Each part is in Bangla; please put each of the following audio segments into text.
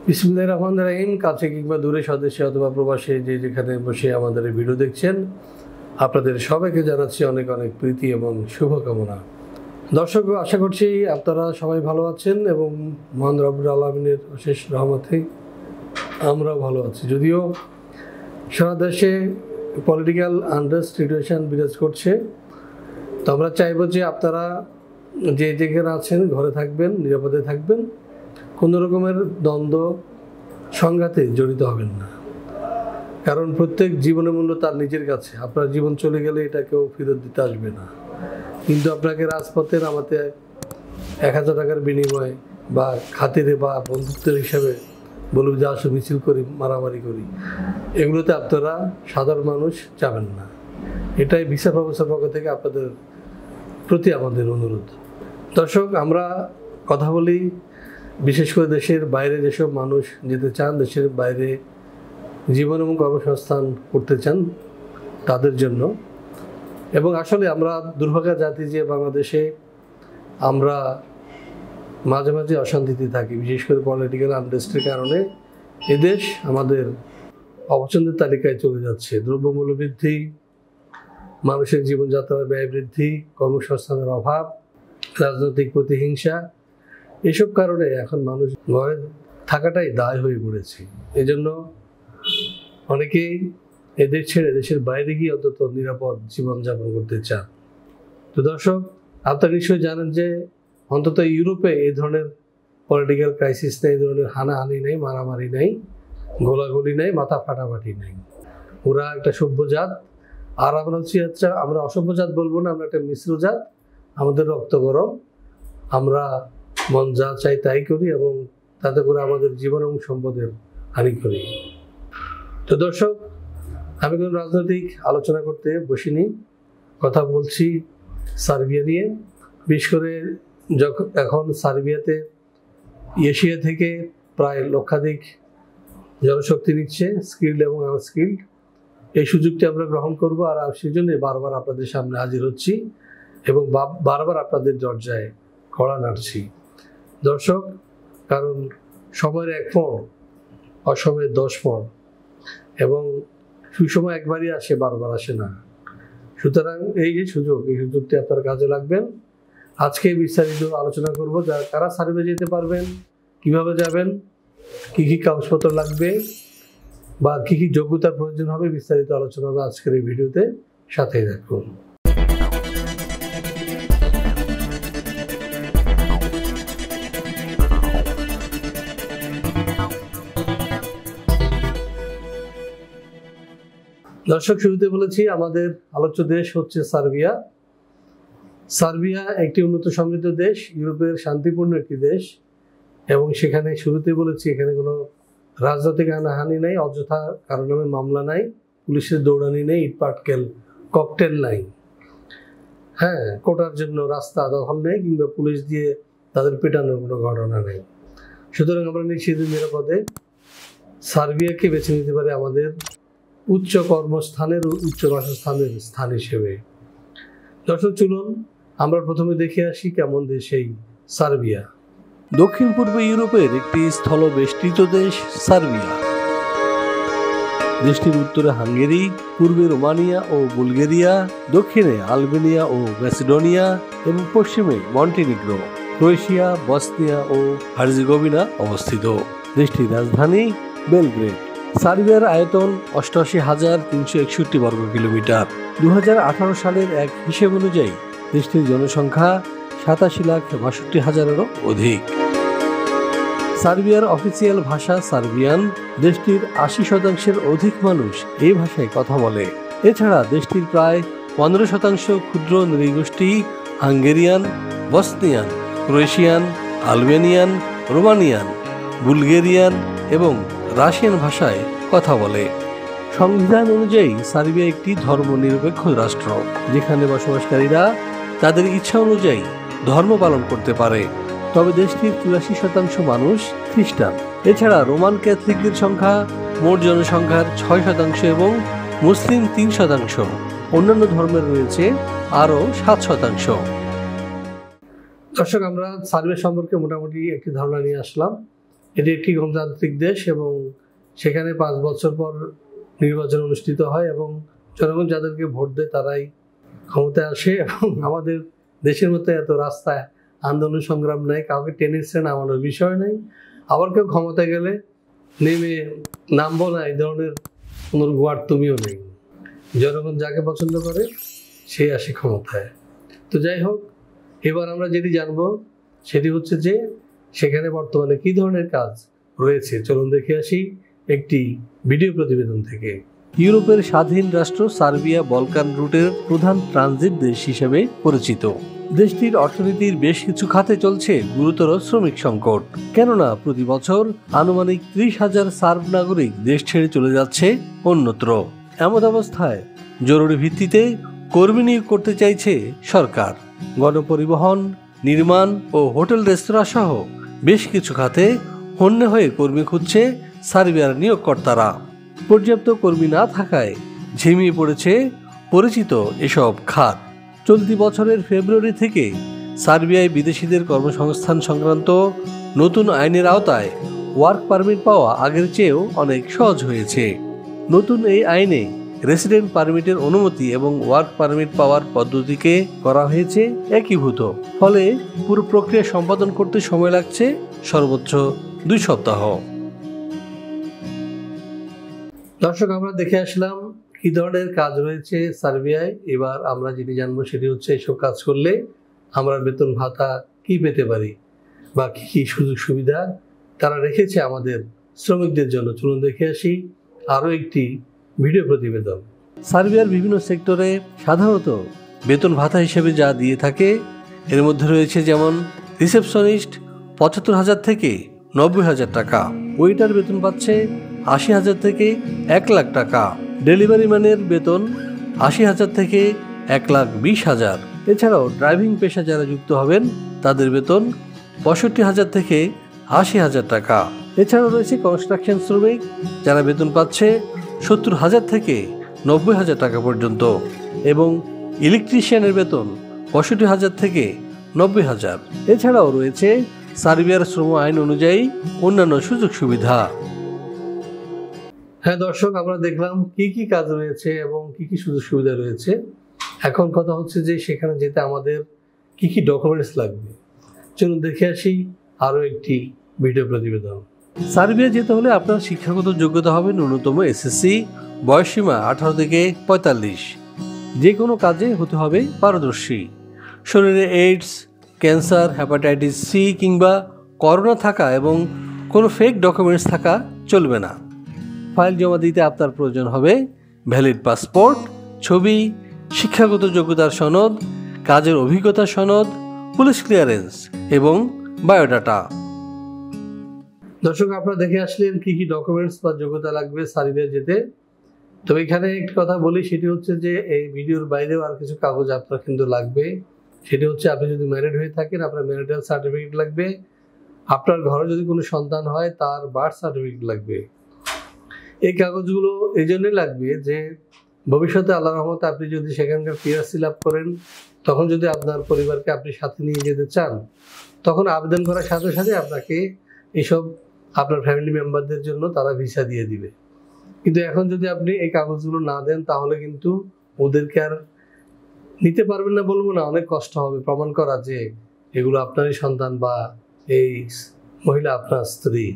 বিসমিল্লাহির রহমানির রহিম। কাছে কিংবা দূরে, স্বদেশে অথবা প্রবাসে যে যেখানে বসে আমাদের এই ভিডিও দেখছেন, আপনাদের সবাইকে জানাচ্ছি অনেক অনেক প্রীতি এবং শুভকামনা। দর্শক, আশা করছি আপনারা সবাই ভালো আছেন এবং মহান রব্বুল আলামিনের অশেষ রহমতে আমরাও ভালো আছি। যদিও সারা দেশে পলিটিক্যাল আনরেস্ট সিচুয়েশন বিরাজ করছে, তো আমরা চাইব যে আপনারা যে যেখানে আছেন ঘরে থাকবেন, নিরাপদে থাকবেন, কোনো রকমের দ্বন্দ্ব সংঘাতে জড়িত হবেন না। কারণ প্রত্যেক জীবনের মূল্য তার নিজের কাছে। আপনার জীবন চলে গেলে এটা কেউ ফেরত দিতে আসবে না, কিন্তু আপনাকে রাজপথে নামাতে 1000 টাকার বিনিময়ে বা খাতিরে বা বন্ধুত্বের হিসাবে বলব যে আসো মিছিল করি, মারামারি করি, এগুলোতে আপনারা সাধারণ মানুষ যাবেন না। এটাই ভিসা প্রফেসর পক্ষ থেকে আপনাদের প্রতি আমাদের অনুরোধ। দর্শক, আমরা কথা বলি বিশেষ করে দেশের বাইরে যেসব মানুষ যেতে চান, দেশের বাইরে জীবন এবং কর্মসংস্থান করতে চান তাদের জন্য। এবং আসলে আমরা দুর্ভাগ্যের জাতি যে বাংলাদেশে আমরা মাঝে মাঝে অশান্তিতে থাকি, বিশেষ করে পলিটিক্যাল আনরেস্টের কারণে এদেশ আমাদের অপছন্দের তালিকায় চলে যাচ্ছে। দ্রব্যমূল্য বৃদ্ধি, মানুষের জীবনযাত্রার ব্যয় বৃদ্ধি, কর্মসংস্থানের অভাব, রাজনৈতিক প্রতিহিংসা, এসব কারণে এখন মানুষ ঘরে থাকাটাই দায় হয়ে পড়েছে। এজন্য অনেকেই এদেশ ছেড়ে দেশের বাইরে গিয়ে অন্তত নিরাপদ জীবনযাপন করতে চান। তো দর্শক, আপনারা নিশ্চয়ই জানেন যে অন্তত ইউরোপে এই ধরনের পলিটিক্যাল ক্রাইসিস নেই, এই ধরনের হানাহানি নেই, মারামারি নেই, গোলাগুলি নেই, মাথা ফাটাফাটি নেই। ওরা একটা সভ্য জাত, আর আমরা হচ্ছে আমরা অসভ্য জাত বলবো না, আমরা একটা মিশ্র জাত। আমাদের রক্ত গরম, আমরা মন যা চাই তাই করি এবং তাতে করে আমাদের জীবন এবং সম্পদের হানি করি। তো দর্শক, আমি কোনো রাজনৈতিক আলোচনা করতে বসিনি, কথা বলছি সার্বিয়া নিয়ে। বিশেষ করে এখন সার্বিয়াতে এশিয়া থেকে প্রায় লক্ষাধিক জনশক্তি নিচ্ছে, স্কিল্ড এবং আনস্কিল্ড। এই সুযোগটি আমরা গ্রহণ করব, আর সেই জন্য বারবার আপনাদের সামনে হাজির হচ্ছি এবং বারবার আপনাদের দরজায় কড়া নাড়ছি। দর্শক, কারণ সময়ের 1 ফোন, অসময়ের 10 ফোন, এবং সুসময় একবারই আসে, বারবার আসে না। সুতরাং এই যে সুযোগ, এই সুযোগটি আপনার কাজে লাগবেন। আজকে বিস্তারিত আলোচনা করব কারা সার্ভে যেতে পারবেন, কিভাবে যাবেন, কি কি কাগজপত্র লাগবে বা কি কি যোগ্যতার প্রয়োজন হবে, বিস্তারিত আলোচনা হবে আজকের এই ভিডিওতে। সাথেই থাকুন। দর্শক, শুরুতে বলেছি আমাদের আলোচ্য দেশ হচ্ছে সার্বিয়া। সার্বিয়া একটি উন্নত সমৃদ্ধ দেশ, ইউরোপের শান্তিপূর্ণ একটি দেশ, এবং সেখানে শুরুতে বলেছি এখানে কোনো রাজনৈতিক হানাহানি নাই, অযথা কারো নামে মামলা নাই, পুলিশের দৌড়ানি নেই, ইটপাটকেল ককটেল নাই, হ্যাঁ, কোটার জন্য রাস্তা দখল নেই, কিংবা পুলিশ দিয়ে তাদের পেটানোর কোনো ঘটনা নেই। সুতরাং আমরা নিশ্চিত নিরাপদে সার্বিয়াকে বেছে নিতে পারি আমাদের উচ্চ কর্মস্থানের, উচ্চ বাসস্থানের স্থান হিসেবে। দর্শক, চলুন আমরা প্রথমে দেখে আসি কেমন দেশ এই সার্বিয়া। দক্ষিণ পূর্ব ইউরোপের একটি স্থলবেষ্টিত দেশ সার্বিয়া। দেশটির উত্তরে হাঙ্গেরি, পূর্বে রোমানিয়া ও বুলগেরিয়া, দক্ষিণে আলবেনিয়া ও ম্যাসিডোনিয়া এবং পশ্চিমে মন্টিনিগ্রো, ক্রোয়েশিয়া, বসনিয়া ও হার্জেগোভিনা অবস্থিত। দেশটির রাজধানী বেলগ্রেড। সার্বিয়ার আয়তন 88,361 বর্গ কিলোমিটার। 2018 সালের এক হিসেব অনুযায়ী দেশটির জনসংখ্যা 87,62,000-এরও অধিক। সার্বিয়ার অফিসিয়াল ভাষা সার্বিয়ান। দেশটির 80% অধিক মানুষ এই ভাষায় কথা বলে। এছাড়া দেশটির প্রায় 15% ক্ষুদ্র নৃগোষ্ঠী Hungarian, Bosnian, Croatian, Albanian, Romanian, Bulgarian এবং রাশিয়ান ভাষায় কথা বলে। সংবিধান অনুযায়ী সার্বিয়া একটি ধর্মনিরপেক্ষ রাষ্ট্র, যেখানে বসবাসকারীরা তাদের ইচ্ছা অনুযায়ী ধর্ম পালন করতে পারে। তবে দেশটির 84% মানুষ খ্রিস্টান। এছাড়া রোমান ক্যাথলিকদের সংখ্যা মোট জনসংখ্যার 6% এবং মুসলিম 3%। অন্যান্য ধর্মের রয়েছে আরও 7%। দর্শক, আমরা সার্বিয়া সম্পর্কে মোটামুটি একটি ধারণা নিয়ে আসলাম। এটি একটি গণতান্ত্রিক দেশ এবং সেখানে 5 বছর পর নির্বাচন অনুষ্ঠিত হয় এবং জনগণ যাদেরকে ভোট দেয় তারাই ক্ষমতায় আসে। এবং আমাদের দেশের মতো এত রাস্তায় আন্দোলন সংগ্রাম নেই, কাউকে টেনে নামানোর বিষয় নেই। আবার কেউ ক্ষমতায় গেলে নেমে নামবো না এই ধরনের কোনো গোয়ার তুমিও নেই। জনগণ যাকে পছন্দ করে সে আসে ক্ষমতায়। তো যাই হোক, এবার আমরা যেটি জানবো সেটি হচ্ছে যে সেখানে বর্তমানে কি ধরনের কাজ রয়েছে। চলুন দেখে আসি একটি ভিডিও প্রতিবেদন থেকে। ইউরোপের স্বাধীন রাষ্ট্র সার্বিয়া বলকান রুটের প্রধান ট্রানজিট দেশ হিসেবে পরিচিত। দেশটির অর্থনীতির বেশ কিছু খাতে চলছে গুরুতর শ্রমিক সংকট, কেননা প্রতি বছর আনুমানিক 30,000 সার্ব নাগরিক দেশ ছেড়ে চলে যাচ্ছে অন্যত্র। এমন অবস্থায় জরুরি ভিত্তিতে কর্মী নিয়োগ করতে চাইছে সরকার। গণপরিবহন, নির্মাণ ও হোটেল রেস্তোরাঁ সহ বেশ কিছু খাতে হন্যে হয়ে কর্মী খুঁজছে সার্বিয়ার নিয়োগকর্তারা। পর্যাপ্ত কর্মী না থাকায় ঝিমিয়ে পড়েছে পরিচিত এসব খাত। চলতি বছরের ফেব্রুয়ারি থেকে সার্বিয়ায় বিদেশিদের কর্মসংস্থান সংক্রান্ত নতুন আইনের আওতায় ওয়ার্ক পারমিট পাওয়া আগের চেয়েও অনেক সহজ হয়েছে। নতুন এই আইনে রেসিডেন্ট পারমিটের অনুমতি এবং ওয়ার্ক পারমিট পাওয়ার পদ্ধতিকে করা হয়েছে একীভূত। ফলে পুরো প্রক্রিয়া সম্পাদন করতে সময় লাগছে সর্বোচ্চ 2 সপ্তাহ। দর্শক, আমরা দেখে আসলাম কি ধরনের কাজ রয়েছে সার্বিয়ায়। এবার আমরা যেটি জানবো সেটি হচ্ছে এসব কাজ করলে আমরা বেতন ভাতা কি পেতে পারি বা কি কি সুযোগ সুবিধা তারা রেখেছে আমাদের শ্রমিকদের জন্য। চলুন দেখে আসি আরও একটি ভিডিও প্রতিবেদন। সার্বিয়ার বিভিন্ন সেক্টরে সাধারণত বেতন ভাতা হিসেবে যা দিয়ে থাকে এর মধ্যে রয়েছে যেমন রিসেপশনিস্ট 75,000 থেকে 90,000 টাকা, ওয়েটার বেতন পাচ্ছে 80,000 থেকে 1 লাখ টাকা, ডেলিভারি ম্যানের বেতন 80,000 থেকে 1,20,000। এছাড়াও ড্রাইভিং পেশা যারা যুক্ত হবেন তাদের বেতন 65,000 থেকে 80,000 টাকা। এছাড়াও রয়েছে কনস্ট্রাকশন শ্রমিক যারা বেতন পাচ্ছে 70,000 থেকে 90,000 টাকা পর্যন্ত এবং ইলেকট্রিশিয়ানের বেতন 65,000 থেকে 90,000। এছাড়াও রয়েছে সার্বিয়ার শ্রম আইন অনুযায়ী অন্যান্য সুযোগ সুবিধা। হ্যাঁ দর্শক, আমরা দেখলাম কি কি কাজ রয়েছে এবং কি কি সুযোগ সুবিধা রয়েছে। এখন কথা হচ্ছে যে সেখানে যেতে আমাদের কি কি ডকুমেন্টস লাগবে। চলুন দেখে আসি আরও একটি ভিডিও প্রতিবেদন। সার্বিয়া যেতে হলে আপনার শিক্ষাগত যোগ্যতা হবে ন্যূনতম এসএসসি, বয়সসীমা 18 থেকে 45। যে কোনো কাজে হতে হবে পারদর্শী। শরীরে এইডস, ক্যান্সার, হেপাটাইটিস সি কিংবা করোনা থাকা এবং কোনো ফেক ডকুমেন্টস থাকা চলবে না। ফাইল জমা দিতে আপনার প্রয়োজন হবে ভ্যালিড পাসপোর্ট, ছবি, শিক্ষাগত যোগ্যতার সনদ, কাজের অভিজ্ঞতা সনদ, পুলিশ ক্লিয়ারেন্স এবং বায়োডাটা। দর্শক, আপনারা দেখে আসলেন কি কি ডকুমেন্টস বা যোগ্যতা লাগবে সার্বিয়া যেতে। তো এখানে একটি কথা বলি, সেটি হচ্ছে যে এই ভিডিওর বাইরেও আর কিছু কাগজ আপনার কিন্তু লাগবে। সেটি হচ্ছে আপনি যদি ম্যারিড হয়ে থাকেন আপনার ম্যারিটাল সার্টিফিকেট লাগবে, আপনার ঘরে যদি কোনো সন্তান হয় তার বার্থ সার্টিফিকেট লাগবে। এই কাগজগুলো এই জন্যই লাগবে যে ভবিষ্যতে আল্লাহ রহমতে আপনি যদি সেখানকার পিআরসি লাভ করেন, তখন যদি আপনার পরিবারকে আপনি সাথে নিয়ে যেতে চান, তখন আবেদন করার সাথে সাথে আপনাকে এইসব আপনার ফ্যামিলি মেম্বারদের জন্য তারা ভিসা দিয়ে দিবে। কিন্তু এখন যদি আপনি এই কাগজগুলো না দেন তাহলে কিন্তু ওদেরকে আর নিতে পারবেন না বলবো না, অনেক কষ্ট হবে প্রমাণ করা যে এগুলো আপনারই সন্তান বা এই মহিলা আপনার স্ত্রী।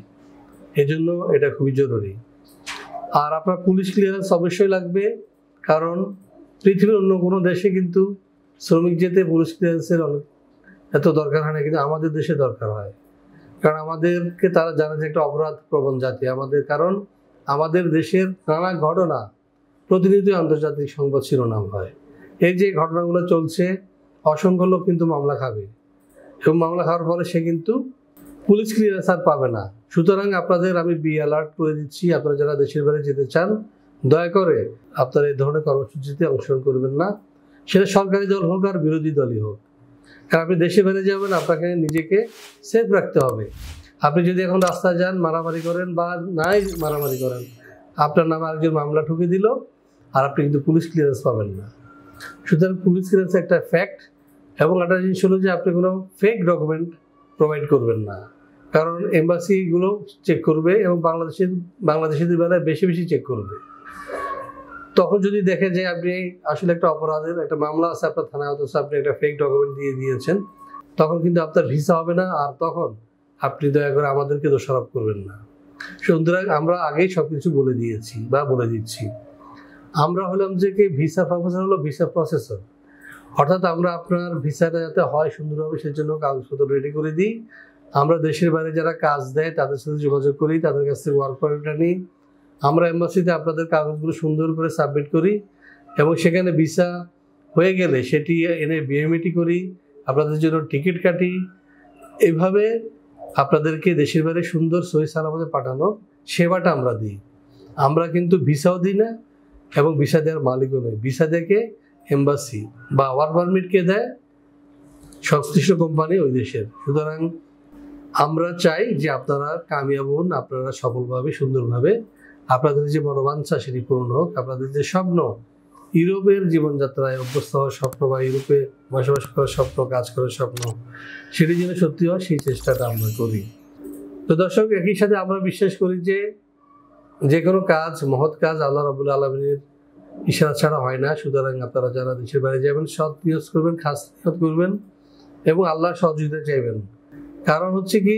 এজন্য এটা খুবই জরুরি। আর আপনার পুলিশ ক্লিয়ারেন্স অবশ্যই লাগবে, কারণ পৃথিবীর অন্য কোনো দেশে কিন্তু শ্রমিক যেতে পুলিশ ক্লিয়ারেন্সের এত দরকার হয় না, কিন্তু আমাদের দেশে দরকার হয়। কারণ আমাদেরকে তারা জানে যে একটা অপরাধ প্রবণ জাতি আমাদের, কারণ আমাদের দেশের নানা ঘটনা প্রতিনিয়ত আন্তর্জাতিক সংবাদ শিরোনাম হয়। এই যে ঘটনাগুলো চলছে, অসংখ্য লোক কিন্তু মামলা খাবে এবং মামলা খাওয়ার পরে সে কিন্তু পুলিশ ক্লিয়ারেন্স আর পাবে না। সুতরাং আপনাদের আমি বি অ্যালার্ট করে দিচ্ছি, আপনারা যারা দেশের বাইরে যেতে চান দয়া করে আপনারা এই ধরনের কর্মসূচিতে অংশগ্রহণ করবেন না, সেটা সরকারি দল হোক আর বিরোধী দলই হোক। কারণ আপনি দেশে বাইরে যাবেন, আপনাকে নিজেকে সেফ রাখতে হবে। আপনি যদি এখন রাস্তায় যান, মারামারি করেন বা নাই মারামারি করেন, আপনার নামে আরেকজন মামলা ঠুকে দিল আর আপনি কিন্তু পুলিশ ক্লিয়ারেন্স পাবেন না। সুতরাং পুলিশ ক্লিয়ারেন্স একটা ফ্যাক্ট। এবং একটা জিনিস হলো যে আপনি কোনো ফেক ডকুমেন্ট প্রোভাইড করবেন না, কারণ এম্বাসিগুলো চেক করবে এবং বাংলাদেশিদের বেলায় বেশি বেশি চেক করবে। তখন যদি দেখে যে আপনি আসলে একটা অপরাধের একটা মামলা আছে আপনার থানায়, অথচ আপনি একটা ফেক ডকুমেন্ট দিয়ে দিয়েছেন, তখন কিন্তু আপনার ভিসা হবে না। আর তখন আপনি দয়া করে আমাদেরকে দোষারোপ করবেন না। সুতরাং আমরা আগেই সবকিছু বলে দিয়েছি বা বলে দিচ্ছি। আমরা হলাম যে কি ভিসা প্রফেসর হলো ভিসা প্রসেসর, অর্থাৎ আমরা আপনার ভিসাটা যাতে হয় সুন্দরভাবে সেজন্য কাগজপত্র রেডি করে দিই। আমরা দেশের বাইরে যারা কাজ দেয় তাদের সাথে যোগাযোগ করি, তাদের কাছ থেকে ওয়ার্ক পারমিটটা নিই। আমরা এম্বাসিতে আপনাদের কাগজগুলো সুন্দর করে সাবমিট করি এবং সেখানে ভিসা হয়ে গেলে সেটি এনে বিএমইটি করি, আপনাদের জন্য টিকিট কাটি। এইভাবে আপনাদেরকে দেশের বাইরে সুন্দর সহি সালামতে পাঠানো সেবাটা আমরা দিই। আমরা কিন্তু ভিসাও দিই না এবং ভিসা দেওয়ার মালিকও নয়। ভিসা দেখে এম্বাসি বা ওয়ার্ক পারমিটকে দেয় সংশ্লিষ্ট কোম্পানি ওই দেশের। সুতরাং আমরা চাই যে আপনারা কামিয়াব হন, আপনারা সফলভাবে সুন্দরভাবে আপনাদের যে মনোবাঞ্ছা সেটি পূরণ হোক। আপনাদের যে স্বপ্ন ইউরোপের জীবনযাত্রায় অভ্যস্ত হওয়ার স্বপ্ন বা ইউরোপে বসবাস করার স্বপ্ন, কাজ করার স্বপ্ন, সেটি যেন সত্যি হয় সেই চেষ্টাটা আমরা করি। তো দর্শক, একই সাথে আমরা বিশ্বাস করি যে কোনো কাজ, মহৎ কাজ আল্লাহ রাব্বুল আলামিনের ইশারা ছাড়া হয় না। সুতরাং আপনারা যারা দেশের বাইরে যাবেন সৎ নিয়ত করবেন, খাস নিয়ত করবেন এবং আল্লাহর সহযোগিতা চাইবেন। কারণ হচ্ছে কি,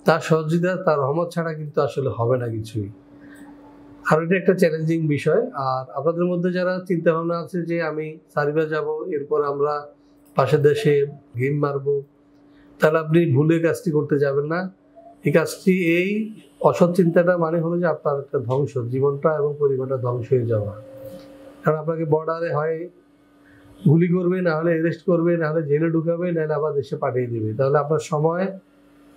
তার সহযোগিতা, তার রহমত ছাড়া কিন্তু আসলে হবে না কিছুই। আর এটা একটা চ্যালেঞ্জিং বিষয়। আর আপনাদের মধ্যে যারা চিন্তা ভাবনা আছে যে আমি সার্বিয়া যাব, এরপর আমরা পাশের দেশে গেম মারবো, তাহলে আপনি ভুলে কাজটি করতে যাবেন না। এই কাজটি, এই অসৎ চিন্তাটা মানে হলো যে আপনার একটা ধ্বংস, জীবনটা এবং পরিবারটা ধ্বংস হয়ে যাওয়া। কারণ আপনাকে বর্ডারে হয় গুলি করবে, না হলে অ্যারেস্ট করবে, না হলে জেলে ঢুকাবে, নাহলে আবার দেশে পাঠিয়ে দেবে। তাহলে আপনার সময়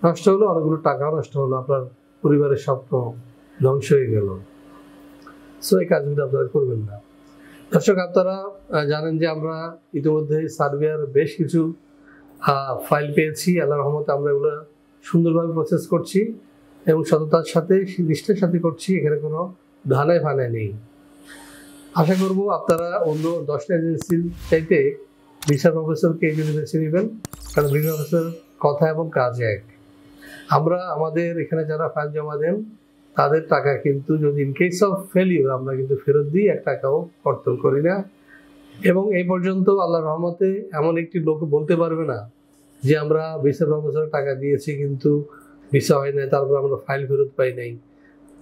নষ্ট হলো, অনেকগুলো টাকাও নষ্ট হলো, আপনার পরিবারের স্বপ্ন ধ্বংস হয়ে গেল। সো এই কাজগুলো আপনারা করবেন না। দর্শক, আপনারা জানেন যে আমরা ইতিমধ্যে সার্বিয়ার বেশ কিছু ফাইল পেয়েছি। আল্লাহর রহমতে আমরা এগুলো সুন্দরভাবে প্রসেস করছি এবং সততার সাথে, নিষ্ঠার সাথে করছি। এখানে কোনো ধানায় ফানায় নেই। আশা করব আপনারা অন্য 10টা এজেন্সির চাইতে ভিসা প্রফেসরকে এগিয়ে বেছে নেবেন, কারণ ভিসা প্রফেসর কথা এবং কাজ এক। আমরা আমাদের এখানে যারা ফাইল জমা দেন তাদের টাকা কিন্তু যদি ইন কেস অফ ফেলিওর আমরা কিন্তু ফেরত দিই, 1 টাকাও কর্তন করি না। এবং এই পর্যন্ত আল্লাহর রহমতে এমন একটি লোক বলতে পারবে না যে আমরা ভিসা প্রফেসরের টাকা দিয়েছি কিন্তু ভিসা হয় নাই, তারপর আমরা ফাইল ফেরত পাই নাই,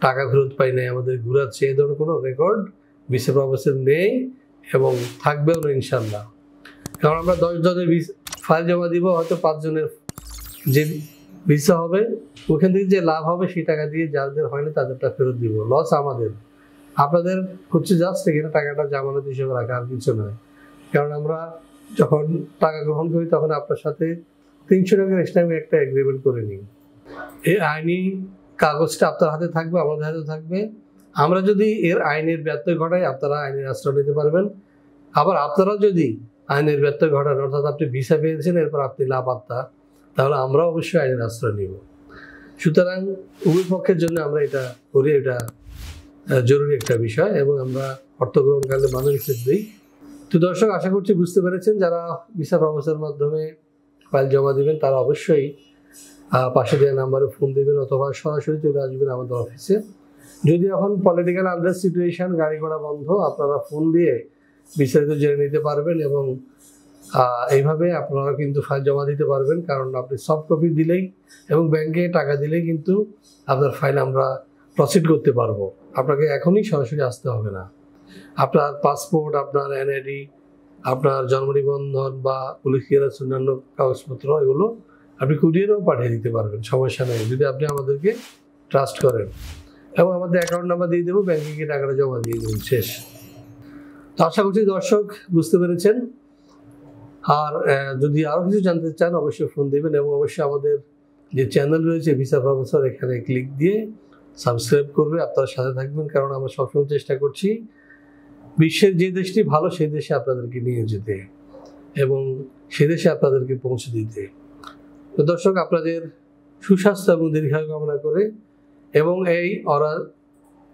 টাকা ফেরত পাই নাই, আমাদের ঘুরাচ্ছে। এই ধরনের কোনো রেকর্ড ভিসা প্রফেসর নেই এবং থাকবেও না ইনশাল্লাহ। কারণ আমরা 10 জনের ফাইল জমা দিব, হয়তো 5 জনের যে ভিসা হবে ওখান থেকে যে লাভ হবে সেই টাকা দিয়ে যাদের হয়নি তাদেরটা ফেরত দিব। লস আমাদের, আপনাদের হচ্ছে জাস্ট এখানে টাকাটা জামানত হিসেবে রাখা, আর কিছু নয়। কারণ আমরা যখন টাকা গ্রহণ করি তখন আপনার সাথে 300 টাকার এক্সট্রা একটা এগ্রিমেন্ট করে নিই। এই আইনি কাগজটা আপনার হাতে থাকবে, আমাদের হাতে থাকবে। আমরা যদি এর আইনের ব্যত্যয় ঘটাই, আপনারা আইনের আশ্রয় নিতে পারবেন। আবার আপনারা যদি আইনের ব্যত্যয় ঘটান, অর্থাৎ আপনি ভিসা পেয়েছেন এরপর আপনি লাপাত্তা, তাহলে আমরা অবশ্যই আইনের আশ্রয় নিব। সুতরাং উভয় পক্ষের জন্য আমরা এটা করি, এটা জরুরি একটা বিষয় এবং আমরা অর্থ গ্রহণকালে মানুষ দিই। তো দর্শক, আশা করছি বুঝতে পেরেছেন। যারা ভিসা প্রফেসরের মাধ্যমে ফাইল জমা দেবেন তারা অবশ্যই পাশে দেওয়া নাম্বারে ফোন দেবেন অথবা সরাসরি চলে আসবেন আমাদের অফিসে। যদি এখন পলিটিক্যাল আনরেস্ট সিচুয়েশন, গাড়ি ঘোড়া বন্ধ, আপনারা ফোন দিয়ে বিস্তারিত জেনে নিতে পারবেন এবং এইভাবে আপনারা কিন্তু ফাইল জমা দিতে পারবেন। কারণ আপনি সফট কপি দিলেই এবং ব্যাংকে টাকা দিলেই কিন্তু আপনার ফাইল আমরা প্রসিড করতে পারবো। আপনাকে এখনই সরাসরি আসতে হবে না। আপনার পাসপোর্ট, আপনার এনআইডি, আপনার জন্ম নিবন্ধন বা পুলিশ ক্লিয়ারেন্স অন্যান্য কাগজপত্র, এগুলো আপনি কুরিয়ারেও পাঠিয়ে দিতে পারবেন, সমস্যা নেই, যদি আপনি আমাদেরকে ট্রাস্ট করেন। এবং আমাদের অ্যাকাউন্ট নাম্বার দিয়ে দেবো, ব্যাংকে গিয়ে টাকাটা জমা দিয়ে দেবেন, শেষ। তো আশা করছি দর্শক বুঝতে পেরেছেন। আর যদি আরও কিছু জানতে চান অবশ্যই ফোন দেবেন এবং অবশ্যই আমাদের যে চ্যানেল রয়েছে ভিসা প্রফেসর, এখানে ক্লিক দিয়ে সাবস্ক্রাইব করবে, আপনারা সাথে থাকবেন। কারণ আমরা সবসময় চেষ্টা করছি বিশ্বের যে দেশটি ভালো সেই দেশে আপনাদেরকে নিয়ে যেতে এবং সে দেশে আপনাদেরকে পৌঁছে দিতে। তো দর্শক, আপনাদের সুস্বাস্থ্য এবং দীর্ঘায়ু কামনা করে এবং এই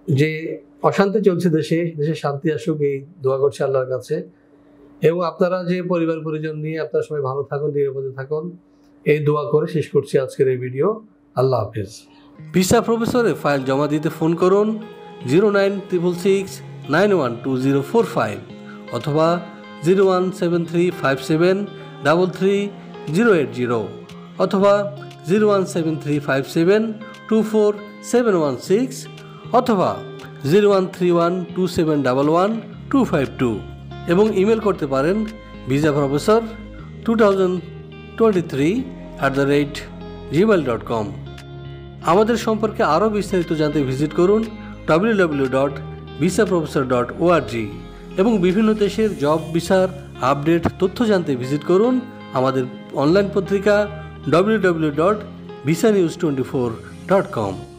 যে অশান্তি চলছে দেশে শান্তি আসুক, এই দোয়া করছি আল্লাহর কাছে। এবং আপনারা যে পরিবার পরিজন নিয়ে আপনারা সবাই ভালো থাকুন, নিরাপদে থাকুন, এই দোয়া করে শেষ করছি আজকের এই ভিডিও। আল্লাহ হাফেজ। ভিসা প্রফেসরে ফাইল জমা দিতে ফোন করুন 09666912045 অথবা 01735733080 অথবা 01735724716 অথবা 013127111252 এবং ইমেল করতে পারেন visaprofessor2023@gmail.com। আমাদের সম্পর্কে আরও বিস্তারিত জানতে ভিজিট করুন www.visaprofessor.org এবং বিভিন্ন দেশের জব ভিসার আপডেট তথ্য জানতে ভিজিট করুন আমাদের অনলাইন পত্রিকা www.visanews24.com।